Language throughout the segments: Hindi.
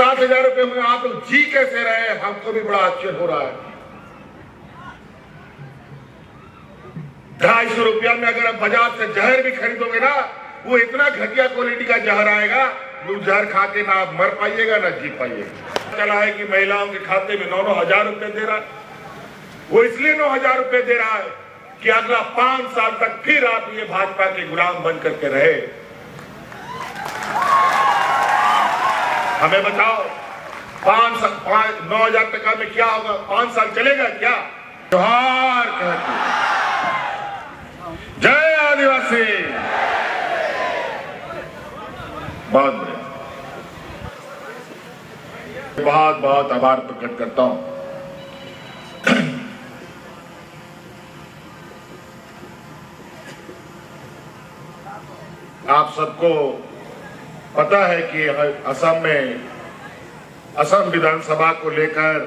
7,000 रुपए में आप लोग जी कैसे रहे, हमको भी बड़ा आश्चर्य हो रहा है। 250 रुपया में अगर आप बाजार से जहर भी खरीदोगे ना, वो इतना घटिया क्वालिटी का जहर आएगा, लोग जहर खा के ना आप मर पाइएगा ना जी पाइएगा। चला है कि महिलाओं के खाते में 9-9 हजार रुपए दे रहा है। वो इसलिए 9 हजार रुपए दे रहा है कि अगला 5 साल तक फिर आप ये भाजपा के गुलाम बन करके रहे। हमें बताओ 9 हजार टका में क्या होगा? 5 साल चलेगा क्या? जोहार कहती जय आदिवासी। बहुत बढ़िया, बहुत बहुत आभार प्रकट करता हूं। आप सबको पता है कि असम में असम विधानसभा को लेकर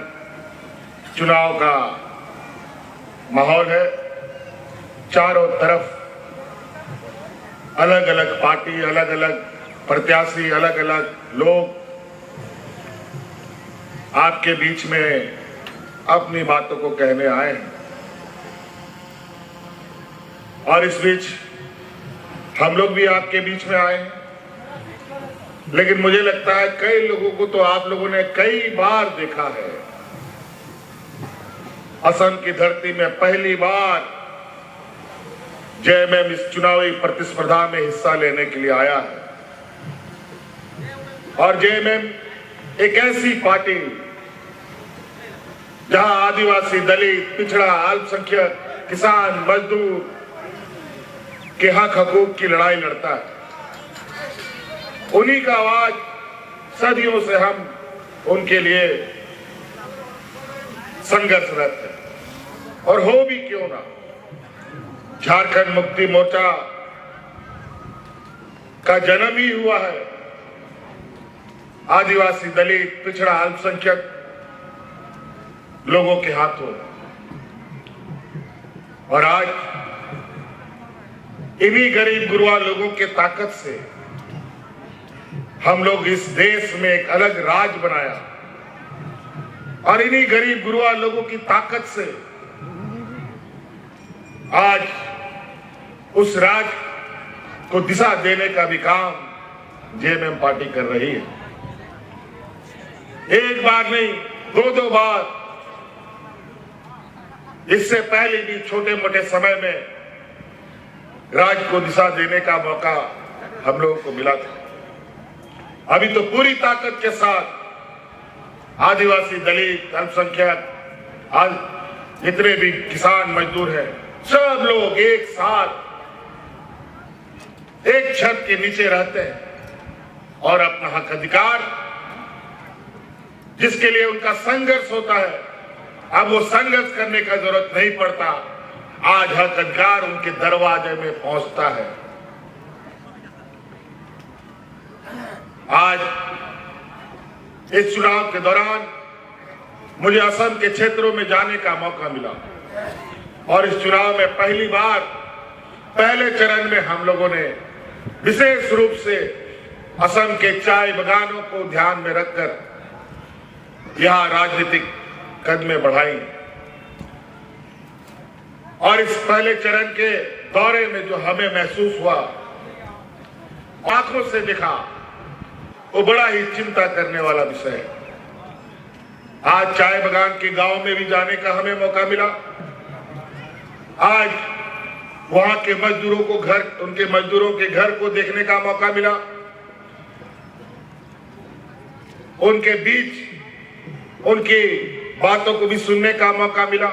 चुनाव का माहौल है। चारों तरफ अलग अलग पार्टी, अलग अलग प्रत्याशी, अलग अलग लोग आपके बीच में अपनी बातों को कहने आए हैं। और इस बीच हम लोग भी आपके बीच में आए हैं। लेकिन मुझे लगता है कई लोगों को तो आप लोगों ने कई बार देखा है। असम की धरती में पहली बार जेएमएम इस चुनावी प्रतिस्पर्धा में हिस्सा लेने के लिए आया है। और जेएमएम एक ऐसी पार्टी जहां आदिवासी, दलित, पिछड़ा, अल्पसंख्यक, किसान, मजदूर के हक हकूक की लड़ाई लड़ता है। उन्हीं का आवाज सदियों से हम उनके लिए संघर्षरत है। और हो भी क्यों ना, झारखंड मुक्ति मोर्चा का जन्म ही हुआ है आदिवासी, दलित, पिछड़ा, अल्पसंख्यक लोगों के हाथों। और आज इन्हीं गरीब गुरुआ लोगों के ताकत से हम लोग इस देश में एक अलग राज बनाया। और इन्हीं गरीब गुरुआ लोगों की ताकत से आज उस राज को दिशा देने का भी काम जेएमएम पार्टी कर रही है। एक बार नहीं, 2-2 बार इससे पहले भी छोटे मोटे समय में राज को दिशा देने का मौका हम लोगों को मिला था। अभी तो पूरी ताकत के साथ आदिवासी, दलित, अल्पसंख्यक, जितने भी किसान, मजदूर हैं, सब लोग एक साथ एक छत के नीचे रहते हैं और अपना हक अधिकार जिसके लिए उनका संघर्ष होता है, अब वो संघर्ष करने का जरूरत नहीं पड़ता। आज हक अधिकार उनके दरवाजे में पहुंचता है। आज इस चुनाव के दौरान मुझे असम के क्षेत्रों में जाने का मौका मिला और इस चुनाव में पहली बार पहले चरण में हम लोगों ने विशेष रूप से असम के चाय बागानों को ध्यान में रखकर यहां राजनीतिक कदमें बढ़ाई। और इस पहले चरण के दौरे में जो हमें महसूस हुआ, आंखों से देखा, वो बड़ा ही चिंता करने वाला विषय है। आज चाय बागान के गांव में भी जाने का हमें मौका मिला। आज वहां के मजदूरों को उनके मजदूरों के घर को देखने का मौका मिला। उनके बीच उनकी बातों को भी सुनने का मौका मिला।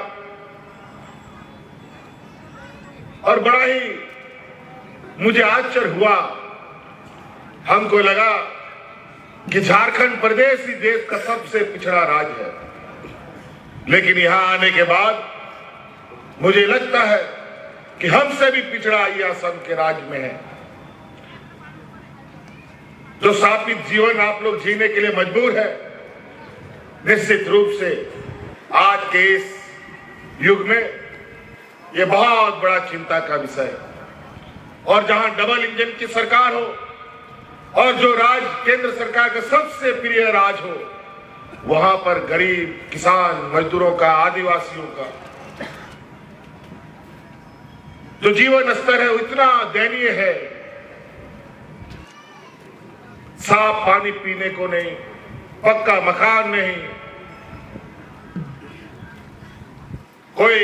और बड़ा ही मुझे आश्चर्य हुआ। हमको लगा कि झारखंड प्रदेश ही देश का सबसे पिछड़ा राज्य है, लेकिन यहां आने के बाद मुझे लगता है कि हमसे भी पिछड़ा ये असम के राज्य में है। जो शापित जीवन आप लोग जीने के लिए मजबूर है, निश्चित रूप से आज के इस युग में ये बहुत बड़ा चिंता का विषय है। और जहां डबल इंजन की सरकार हो, और जो राज केंद्र सरकार का सबसे प्रिय राज हो, वहां पर गरीब, किसान, मजदूरों का, आदिवासियों का जो जीवन स्तर है वो इतना दयनीय है। साफ पानी पीने को नहीं, पक्का मकान नहीं, कोई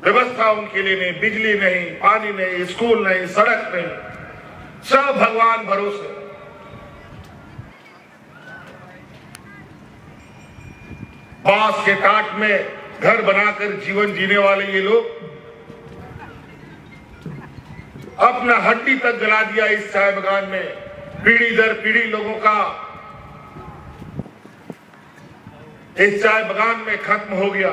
व्यवस्था उनके लिए नहीं, बिजली नहीं, पानी नहीं, स्कूल नहीं, सड़क नहीं, सब भगवान भरोसे। बांस के काट में घर बनाकर जीवन जीने वाले ये लोग अपना हड्डी तक जला दिया इस चाय बागान में। पीढ़ी दर पीढ़ी लोगों का इस चाय बागान में खत्म हो गया।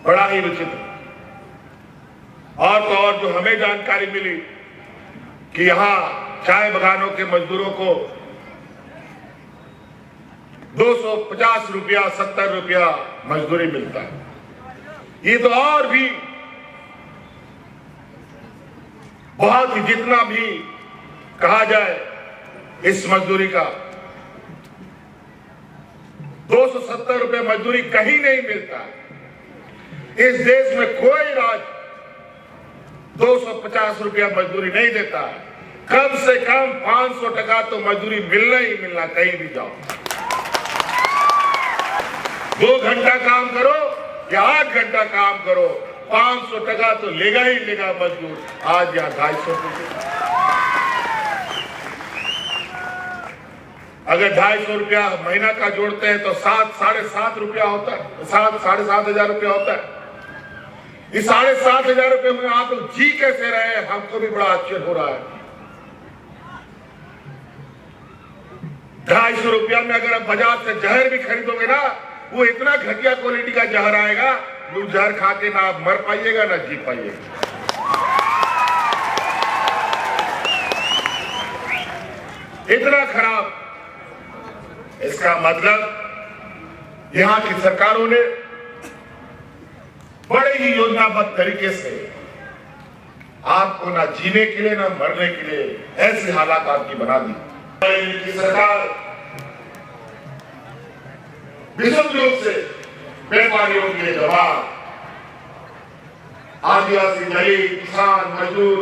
बड़ा ही विचित्र। और तो और जो हमें जानकारी मिली कि यहां चाय बागानों के मजदूरों को 250 रुपया, 70 रुपया मजदूरी मिलता है। ये तो और भी बहुत ही, जितना भी कहा जाए इस मजदूरी का, 270 रुपये मजदूरी कहीं नहीं मिलता। इस देश में कोई राज्य 250 रुपया मजदूरी नहीं देता। कम से कम 500 टका तो मजदूरी मिलना ही मिलना, कहीं भी जाओ। 2 घंटा काम करो या 8 घंटा काम करो, 500 टका तो लेगा ही लेगा मजदूर। आज यहाँ 250 रुपये। अगर 250 रुपया महीना का जोड़ते हैं तो 7-7.5 रुपया होता है, 7-7.5 हजार रुपया होता है। इस 7.5 हजार रुपये में आप लोग जी कैसे रहे, हमको भी बड़ा आश्चर्य हो रहा है। 250 रुपया में अगर आप बाजार से जहर भी खरीदोगे ना, वो इतना घटिया क्वालिटी का जहर आएगा, वो जहर खा के ना आप मर पाइएगा ना जी पाइएगा। इतना खराब। इसका मतलब यहां की सरकारों ने बड़े ही योजनाबद्ध तरीके से आपको ना जीने के लिए ना मरने के लिए ऐसी हालात आपकी बना दी। इनकी सरकार विशुद्ध रूप से व्यापारियों के लिए जवाब, आदिवासी, दलित, किसान, मजदूर,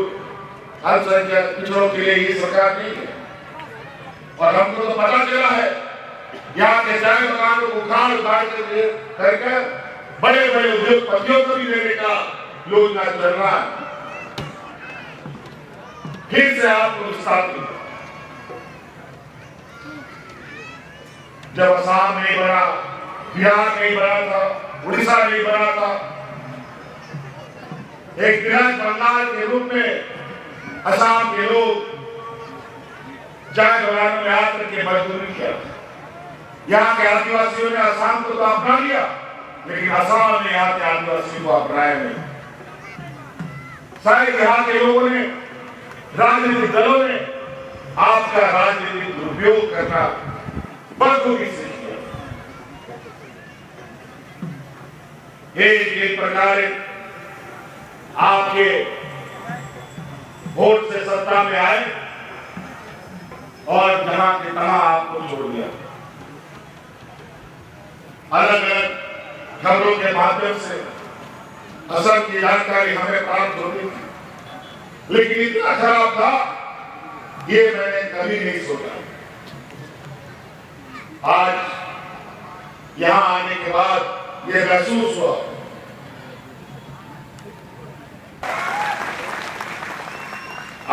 अल्पसंख्यक पिछड़ों के लिए ये सरकार नहीं है। और हमको तो पता चला है यहाँ के चाय बागानों को उखाड़ करके बड़े बड़े उद्योगपतियों को भी लेने का योजना चल रहा है। फिर से आपको स्थापित, जब असम नहीं बना, बिहार नहीं बना था, उड़ीसा नहीं बना था, एक बृहद बंगाल के रूप में असम के लोग चाय बागानों में आकर के मजदूरी किया। यहाँ के आदिवासियों ने असम को तो अपना लिया, लेकिन असम ने यहाँ के आदिवासियों को अपनाया नहीं। शायद यहाँ के लोगों ने, राजनीतिक दलों ने आपका राजनीतिक दुरुपयोग करना बखूबी से किया। एक प्रकार आपके वोट से सत्ता में आए और जहां के तहां आपको छोड़ दिया। अलग अलग खबरों के माध्यम से असम की जानकारी हमें प्राप्त होती थी, लेकिन इतना खराब था ये मैंने कभी नहीं सोचा। आज यहां आने के बाद ये महसूस हुआ।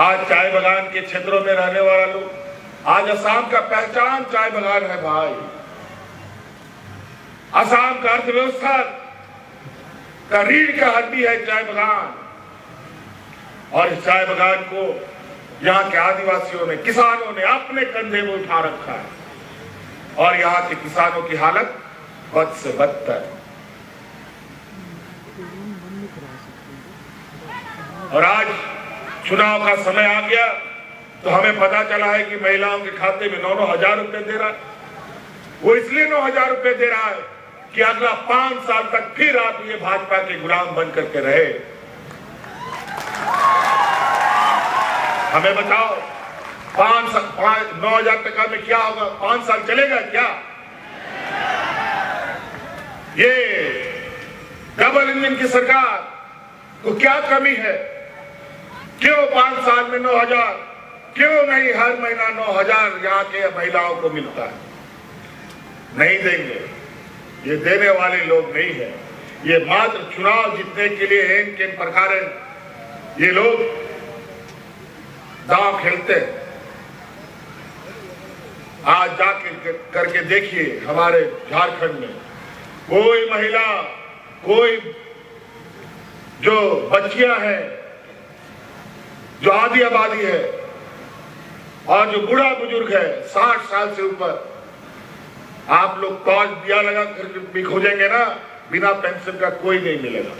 आज चाय बागान के क्षेत्रों में रहने वाला लोग, आज असम का पहचान चाय बागान है भाई। असम का अर्थव्यवस्था का रीढ़ का हड्डी है चाय बागान। और इस चाय बागान को यहाँ के आदिवासियों ने, किसानों ने अपने कंधे में उठा रखा है। और यहाँ के किसानों की हालत बद से बदतर। और आज चुनाव का समय आ गया तो हमें पता चला है कि महिलाओं के खाते में 9-9 हजार रुपए दे रहा है। वो इसलिए 9 हजार रुपए दे रहा है कि अगला 5 साल तक फिर आप ये भाजपा के गुलाम बन करके रहे। हमें बताओ 9,000 टका में क्या होगा? 5 साल चलेगा क्या? ये डबल इंजन की सरकार को क्या कमी है? क्यों 5 साल में 9,000? क्यों नहीं हर महीना 9,000 यहाँ के महिलाओं को मिलता है? नहीं देंगे, ये देने वाले लोग नहीं है। ये मात्र चुनाव जीतने के लिए इन किन प्रकार ये लोग दांव खेलते हैं। आज जाके करके देखिए हमारे झारखंड में कोई महिला, कोई जो बच्चियां हैं, जो आधी आबादी है और जो बूढ़ा बुजुर्ग है 60 साल से ऊपर, आप लोग 5 दिया लगा कर भी खोजेंगे ना, बिना पेंशन का कोई नहीं मिलेगा,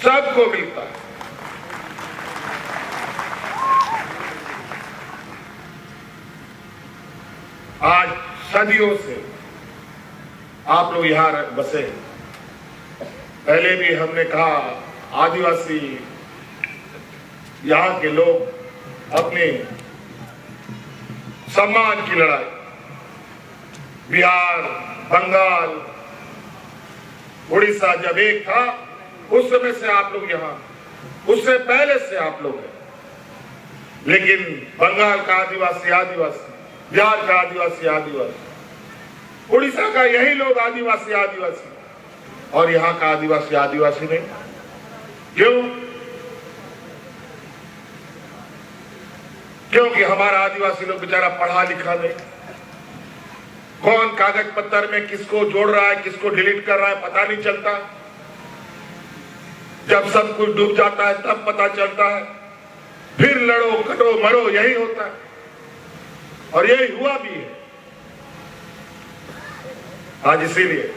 सबको मिलता है। आज सदियों से आप लोग यहां बसे हैं। पहले भी हमने कहा आदिवासी यहां के लोग अपने सम्मान की लड़ाई बिहार, बंगाल, उड़ीसा जब एक था उस समय से आप लोग यहां, उससे पहले से आप लोग हैं। लेकिन बंगाल का आदिवासी आदिवासी, बिहार का आदिवासी आदिवासी, उड़ीसा का यही लोग आदिवासी आदिवासी, और यहां का आदिवासी आदिवासी नहीं। क्यों? क्योंकि हमारा आदिवासी लोग बेचारा पढ़ा लिखा नहीं। कौन कागज पत्तर में किसको जोड़ रहा है, किसको डिलीट कर रहा है, पता नहीं चलता। जब सब कुछ डूब जाता है तब पता चलता है। फिर लड़ो कटो मरो, यही होता है और यही हुआ भी है। आज इसीलिए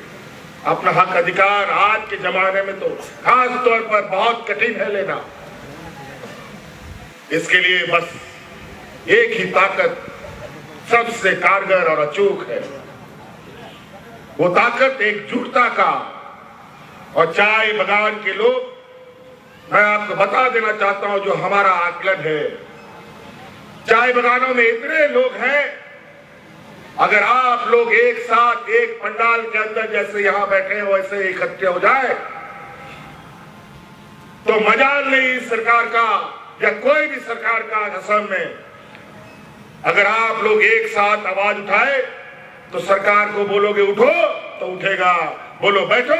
अपना हक अधिकार आज के जमाने में तो खास तौर पर बहुत कठिन है लेना। इसके लिए बस एक ही ताकत सबसे कारगर और अचूक है, वो ताकत एकजुटता का। और चाय बगान के लोग, मैं आपको बता देना चाहता हूं जो हमारा आकलन है, चाय बगानों में इतने लोग हैं, अगर आप लोग एक साथ एक पंडाल के अंदर जैसे यहां बैठे हैं वैसे इकट्ठे हो जाए तो मजाल नहीं सरकार का या कोई भी सरकार का असम में। अगर आप लोग एक साथ आवाज उठाए तो सरकार को बोलोगे उठो तो उठेगा, बोलो बैठो